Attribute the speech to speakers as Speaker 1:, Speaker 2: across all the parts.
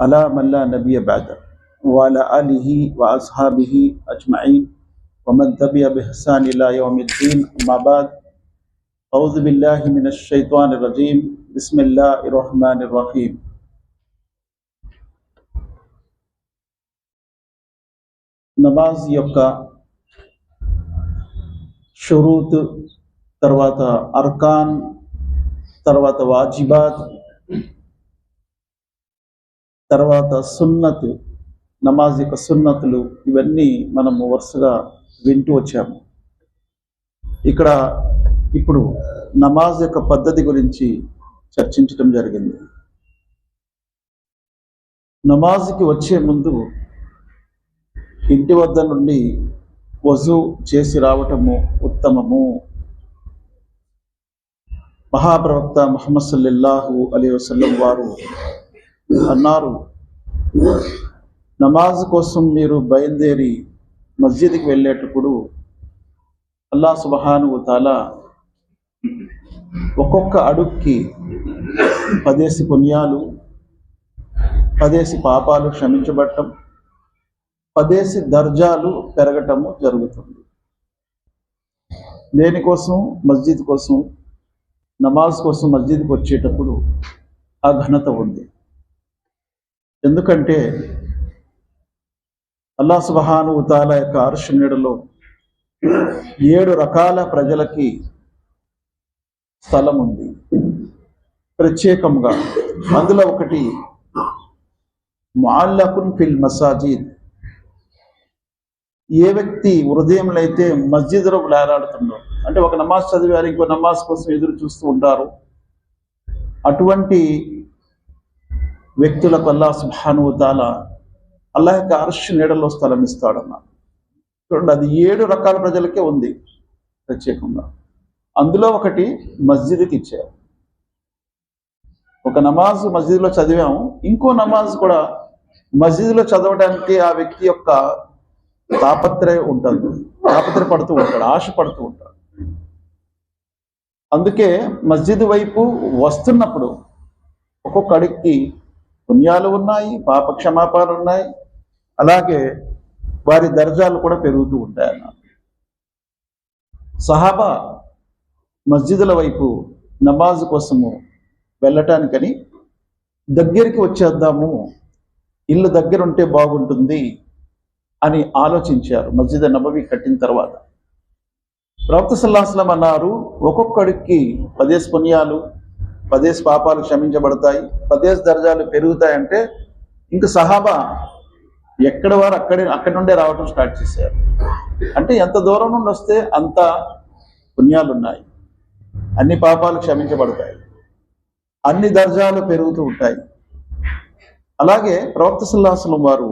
Speaker 1: अला मल्ला नबी बाद वाला आलिही व अस्हाबिही अजमईन वमन तबिअ बिहसान इला यौमिद्दीन अम्मा बाद औज़ु बिल्लाहि मिनश शैतानिर रजीम बिस्मिल्लाहिर रहमानिर रहीम। नमाज యొక్క షురూత్, తర్వాత అర్కాన్, తర్వాత వాజిబాత్, తర్వాత సున్నత్, నమాజ్ యొక్క సున్నతులు, ఇవన్నీ మనము వరుసగా వింటూ వచ్చాము. ఇప్పుడు నమాజ్ యొక్క పద్ధతి గురించి చర్చించడం జరిగింది. నమాజ్కి వచ్చే ముందు ఇంటి వద్ద నుండి వజూ చేసి రావటము ఉత్తమము. మహాప్రవక్త ముహమ్మద్ సల్లల్లాహు అలైహి వసల్లం వారు అన్నారు, నమాజ్ కోసం మీరు బయలుదేరి మస్జిద్కి వెళ్ళేటప్పుడు అల్లాహ్ సుబ్హానహు వ తఆలా ఒక్కొక్క అడుగుకి 10 పుణ్యాలు, 10 పాపాలు క్షమించబడటం, 10 దర్జాలు పెరగటము జరుగుతుంది. దేనికోసం? మస్జిద్ కోసం, నమాజ్ కోసం మస్జిద్కి వచ్చేటప్పుడు ఆ ఘనత ఉంది. ఎందుకంటే అల్లాహ్ సుబ్హానహు వ తఆలా యొక్క అర్ష్ నీడలో 7 రకాల ప్రజలకి స్థలం ఉంది ప్రత్యేకంగా. అందులో ఒకటి ముఅల్లకున్ ఫిల్ మసాజిద్. ఏ వ్యక్తి హృదయంలో అయితే మస్జిద్లో వేలాడుతున్నారో, అంటే ఒక నమాజ్ చదివారు, ఇంకో నమాజ్ కోసం ఎదురు చూస్తూ ఉంటారు, అటువంటి వ్యక్తులకు అల్లాహ్ సుబ్హానహు వ తఆలా అల్లాహ్ యొక్క అర్ష్ నీడలో స్థలం ఇస్తాడన్నారు. చూడండి, అది 7 రకాల ప్రజలకే ఉంది ప్రత్యేకంగా. అందులో ఒకటి మస్జిద్కి ఇచ్చారు. ఒక నమాజ్ మస్జిద్లో చదివాము, ఇంకో నమాజ్ కూడా మస్జిద్లో చదవడానికి ఆ వ్యక్తి యొక్క తాపత్రయపడుతూ ఉంటాడు, ఆశపడుతూ ఉంటాడు. అందుకే మస్జిద్ వైపు వస్తున్నప్పుడు ఒక్కొక్క అడికి పుణ్యాలు ఉన్నాయి, పాప క్షమాపణలు ఉన్నాయి, అలాగే వారి దర్జాలు కూడా పెరుగుతూ ఉంటాయన్నారు. సహాబా మస్జిదుల వైపు నమాజ్ కోసము వెళ్ళటానికని దగ్గరికి వచ్చేద్దాము, ఇల్లు దగ్గర ఉంటే బాగుంటుంది అని ఆలోచించారు. మస్జిద్ నబవి కట్టిన తర్వాత ప్రవక్త సల్లల్లాహు అలైహి వసల్లం అన్నారు, ఒక్కొక్కడికి 10 పుణ్యాలు, 10 పాపాలు క్షమించబడతాయి, 10 దర్జాలు పెరుగుతాయంటే ఇంక సహాబా ఎక్కడ వారు అక్కడి నుండే రావటం స్టార్ట్ చేశారు. అంటే ఎంత దూరం నుండి వస్తే అంత పుణ్యాలు ఉన్నాయి, అన్ని పాపాలు క్షమించబడతాయి, అన్ని దర్జాలు పెరుగుతూ ఉంటాయి. అలాగే ప్రవక్త సల్లల్లాహు అలైహి వసల్లం వారు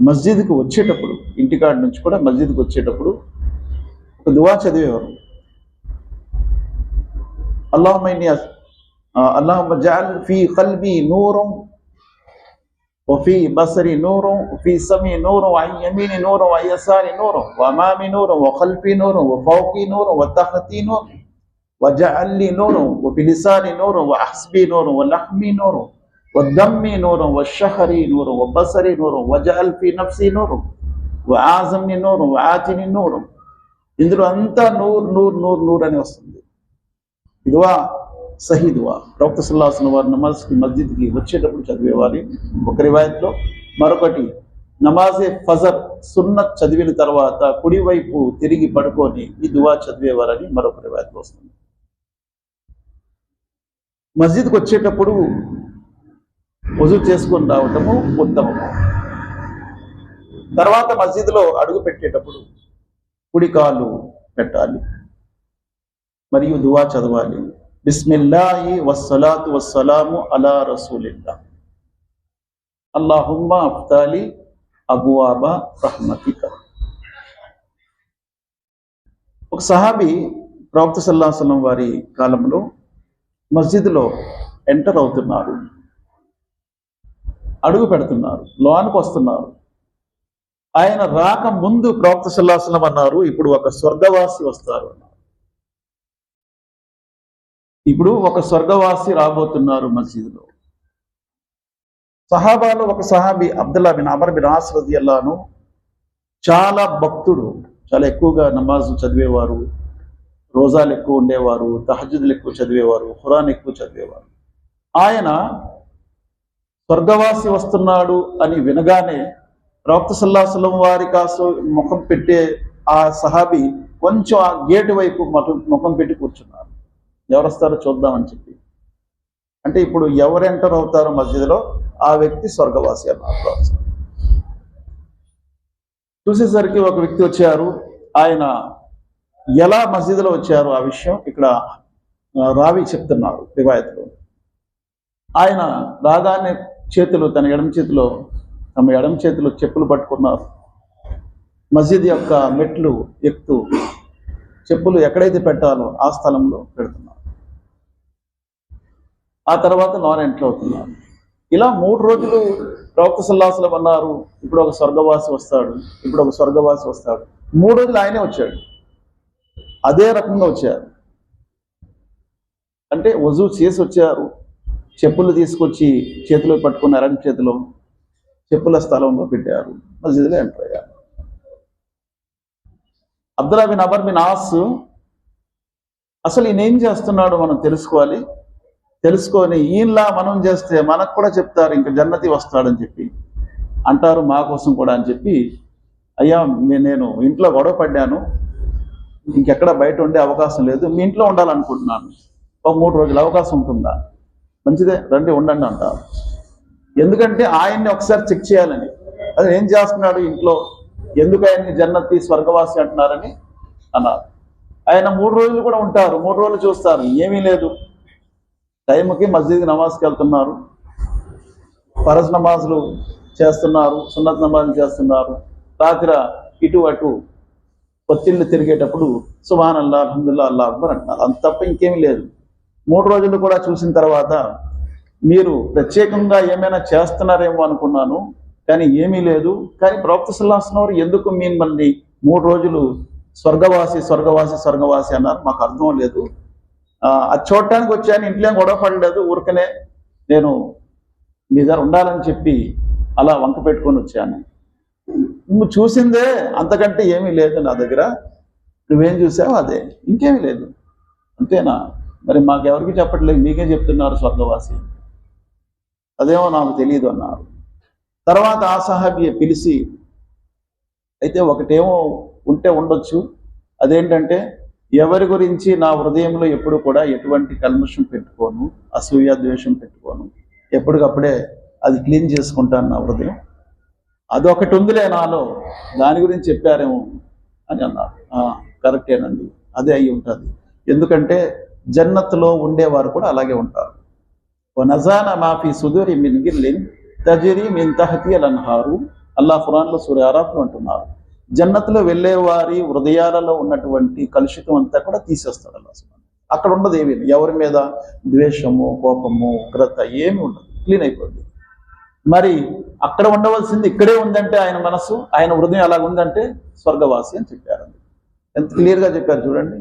Speaker 1: మస్జిద్కి వచ్చేటప్పుడు, ఇంటికాడి నుంచి కూడా మస్జిద్కి వచ్చేటప్పుడు ఒక దువా చదివేవారు. అల్లాహుమ్మ జఅల్ ఫీ ఖల్బి నూరం وفي بصري نور وفي سمعي نور وعن يميني نور وعن يساري نور وامامي نور وخلفي نور وفوقي نور وتحتي نور وجعل لي نور وفي لساني نور وحسبي نور ولحمي نور ودمي نور وشهري نور وبصري نور وجعل في نفسي نور وعازمني نور وعاتني نور. ఇందులో అంతా నూర్ నూర్ నూర్ నూర్ అని వస్తుంది. ఇదివా సహీ దువా. ప్రవక్త సల్లల్లాహు అలైహి వసల్లం వారు నమాజ్కి మస్జిద్కి వచ్చేటప్పుడు చదివేవారి ఒక రివాయత్లో. మరొకటి నమాజే ఫజర్ సున్నత్ చదివిన తర్వాత కుడివైపు తిరిగి పడుకొని ఈ దువా చదివేవారని మరొక రివాయత్లో వస్తుంది. మస్జిద్కి వచ్చేటప్పుడు వజూ చేసుకొని రావటము ఉత్తమము. తర్వాత మస్జిద్లో అడుగు పెట్టేటప్పుడు కుడి కాలు పెట్టాలి మరియు దువా చదవాలి. బిస్మిల్లాహి వస్సలాతు వస్సలాము అలా రసూలిల్లాహ్ అల్లాహుమ్మా అఫ్తాలి అబువాబా రహ్మతిక. ఒక సహాబీ ప్రవక్త సల్లల్లాహు అలైహి వసల్లం వారి కాలంలో మస్జిద్లో ఎంటర్ అవుతున్నారు, అడుగు పెడుతున్నారు, లోనికి వస్తున్నారు. ఆయన రాక ముందు ప్రవక్త సల్లల్లాహు అలైహి వసల్లం అన్నారు, ఇప్పుడు ఒక స్వర్గవాసి వస్తారు. ఇప్పుడు ఒక స్వర్గవాసి రాబోతున్నారు మస్జిద్లో. సహాబాలో ఒక సహాబీ అబ్దుల్లా బిన్ అమర్ బిన్ ఆస్ రదియల్లాహు అన్హు చాలా భక్తుడు, చాలా ఎక్కువగా నమాజ్ చదివేవారు, రోజాలు ఎక్కువ ఉండేవారు, తహజ్జుదులు ఎక్కువ చదివేవారు, ఖురాన్ ఎక్కువ చదివేవారు. ఆయన స్వర్గవాసి వస్తున్నాడు అని వినగానే ప్రవక్త సల్లల్లాహు అలైహి వసల్లం వారి కాసు ముఖం పెట్టే ఆ సహాబీ కొంచెం ఆ గేటు వైపు ముఖం పెట్టి కూర్చున్నారు, ఎవరు వస్తారో చూద్దామని చెప్పి. అంటే ఇప్పుడు ఎవరు ఎంటర్ అవుతారో మస్జిద్లో ఆ వ్యక్తి స్వర్గవాసి అన్నారు. చూసేసరికి ఒక వ్యక్తి వచ్చారు. ఆయన ఎలా మస్జిద్లో వచ్చారు ఆ విషయం ఇక్కడ రావి చెప్తున్నారు రివాయత్లో. ఆయన రాగానే చేతులు తమ ఎడమ చేతిలో చెప్పులు పట్టుకున్నారు. మస్జిద్ యొక్క మెట్లు ఎక్కుతూ చెప్పులు ఎక్కడైతే పెట్టాలో ఆ స్థలంలో పెడుతున్నారు. ఆ తర్వాత ఎంటర్ అవుతున్నారు. ఇలా 3 రోజులు ప్రవక్త సల్లల్లాహు అలైహి వసల్లం అన్నారు, ఇప్పుడు ఒక స్వర్గవాసి వస్తాడు, ఇప్పుడు ఒక స్వర్గవాసి వస్తాడు. 3 రోజులు ఆయనే వచ్చాడు, అదే రకంగా వచ్చారు. అంటే వజూ చేసి వచ్చారు, చెప్పులు తీసుకొచ్చి చేతిలో పట్టుకున్న ఎడమ చేతిలో చెప్పుల స్థలంలో పెట్టారు, మస్జిద్లో ఎంటర్ అయ్యారు. అబ్దుల్లా బిన్ అమర్ బిన్ ఆస్ అసలు ఈయన ఏం చేస్తున్నాడో మనం తెలుసుకొని ఈయనలా మనం చేస్తే మనకు కూడా చెప్తారు ఇంకా జన్నతి వస్తాడని చెప్పి అంటారు, మా కోసం కూడా అని చెప్పి, అయ్యా నేను ఇంట్లో గొడవ పడ్డాను, ఇంకెక్కడ బయట ఉండే అవకాశం లేదు, మీ ఇంట్లో ఉండాలనుకుంటున్నాను, ఒక 3 రోజులు అవకాశం ఉంటుందా? మంచిదే, రండి ఉండండి అంటారు. ఎందుకంటే ఆయన్ని ఒకసారి చెక్ చేయాలని. అది ఏం చేస్తున్నాడు ఇంట్లో, ఎందుకు ఆయన్ని జన్నతి స్వర్గవాసి అంటున్నారని అన్నారు. ఆయన 3 రోజులు కూడా ఉంటారు, 3 రోజులు చూస్తారు, ఏమీ లేదు, టైంకి మస్జిద్కి నమాజ్కి వెళ్తున్నారు, ఫరజ్ నమాజులు చేస్తున్నారు, సున్నత్ నమాజులు చేస్తున్నారు, రాత్రి ఇటు అటు ఒత్తిళ్ళు తిరిగేటప్పుడు సుబ్హానల్లాహ్ అల్హమ్దులిల్లాహ్ అల్లాహు అక్బర్ అంటున్నారు, అంత తప్ప ఇంకేమీ లేదు. 3 రోజులు కూడా చూసిన తర్వాత మీరు ప్రత్యేకంగా ఏమైనా చేస్తున్నారేమో అనుకున్నాను, కానీ ఏమీ లేదు. కానీ ప్రవక్త సల్లల్లాహు అలైహి వసల్లం ఎందుకు మిమ్మల్ని 3 రోజులు స్వర్గవాసి స్వర్గవాసి స్వర్గవాసి అన్నారు, మాకు అర్థం లేదు. అది చూడటానికి వచ్చాను, ఇంట్లో గొడవ పడలేదు, ఊరికనే నేను మీ దగ్గర ఉండాలని చెప్పి అలా వంక పెట్టుకొని వచ్చాను. నువ్వు చూసిందే, అంతకంటే ఏమీ లేదు నా దగ్గర, నువ్వేం చూసావు అదే, ఇంకేమీ లేదు, అంతేనా? మరి మాకెవరికి చెప్పట్లేదు, మీకే చెప్తున్నారు స్వర్గవాసి, అదేమో నాకు తెలియదు అన్నారు. తర్వాత ఆ సహాబీ పిలిచి, అయితే ఒకటేమో ఉంటే ఉండొచ్చు, అదేంటంటే ఎవరి గురించి నా హృదయంలో ఎప్పుడు కూడా ఎటువంటి కల్మషం పెట్టుకోను, అసూయ ద్వేషం పెట్టుకోను, ఎప్పటికప్పుడే అది క్లీన్ చేసుకుంటాను నా హృదయం, అదొకటి ఉందిలే నాలో, దాని గురించి చెప్పారేమో అని అన్నారు. కరెక్టేనండి, అదే అయి ఉంటుంది. ఎందుకంటే జన్నత్లో ఉండేవారు కూడా అలాగే ఉంటారు. వనజాన మాఫీ సుదూరి మిన్ గిల్లిన్ తజరీ మిన్ తహతియల్ అన్హారు, అల్లాహ్ ఖురాన్లో సూరా అరాఫ్లో అంటున్నారు, జన్నత్లో వెళ్ళే వారి హృదయాలలో ఉన్నటువంటి కలుషితం అంతా కూడా తీసేస్తాడు అల్లాహ్ సుబ్హానహు. అక్కడ ఉండదు ఏమీ, ఎవరి మీద ద్వేషము, కోపము, ఉగ్రత ఏమి ఉండదు, క్లీన్ అయిపోద్ది. మరి అక్కడ ఉండవలసింది ఇక్కడే ఉందంటే ఆయన మనసు, ఆయన హృదయం అలాగ ఉందంటే స్వర్గవాసి అని చెప్పారు. ఎంత క్లియర్గా చెప్పారు చూడండి.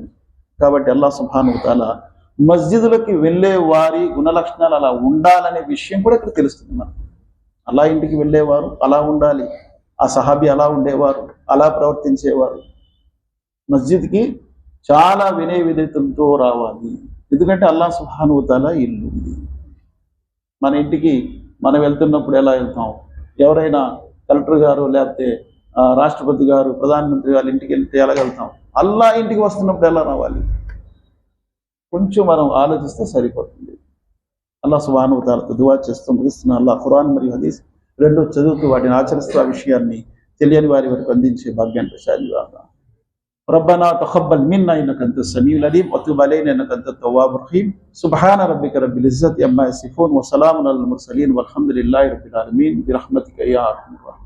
Speaker 1: కాబట్టి అల్లాహ్ సుబ్హానహు తఆలా మస్జిదులకి వెళ్ళే వారి గుణలక్షణాలు అలా ఉండాలనే విషయం కూడా ఇక్కడ తెలుస్తుంది మనకు. అలా ఇంటికి వెళ్ళేవారు అలా ఉండాలి, ఆ సహాబీ అలా ఉండేవారు, అలా ప్రవర్తించేవారు. మస్జిద్కి చాలా వినయ విధేయతలతో రావాలి, ఎందుకంటే అల్లాహ్ సుబ్హానహు తఆలా ఇల్లు ఇది. మన ఇంటికి మనం వెళ్తున్నప్పుడు ఎలా వెళ్తాం, ఎవరైనా కలెక్టర్ గారు లేకపోతే రాష్ట్రపతి గారు ప్రధానమంత్రి గారు ఇంటికి వెళ్తే ఎలా వెళ్తాం, అల్లా ఇంటికి వస్తున్నప్పుడు ఎలా రావాలి, కొంచెం మనం ఆలోచిస్తే సరిపోతుంది. అల్లాహ్ సుబ్హానహు తఆలాతో దుఆ చేస్తూ ముగిస్తున్న అల్లాహ్ ఖురాన్ మరియు హదీస్ రెండు చదువుతూ వాటిని ఆచరిస్తూ ఆ విషయాన్ని తెలియని వారి వరకు అందించే భాగ్యాన్ని ప్రసాదించుగాక. ربنا تقبل منا انك انت السميع العليم وتب علينا انك انت التواب الرحيم سبحان ربك رب العزة عما يصفون وسلام على المرسلين والحمد لله رب العالمين برحمتك يا ارحم الراحمين.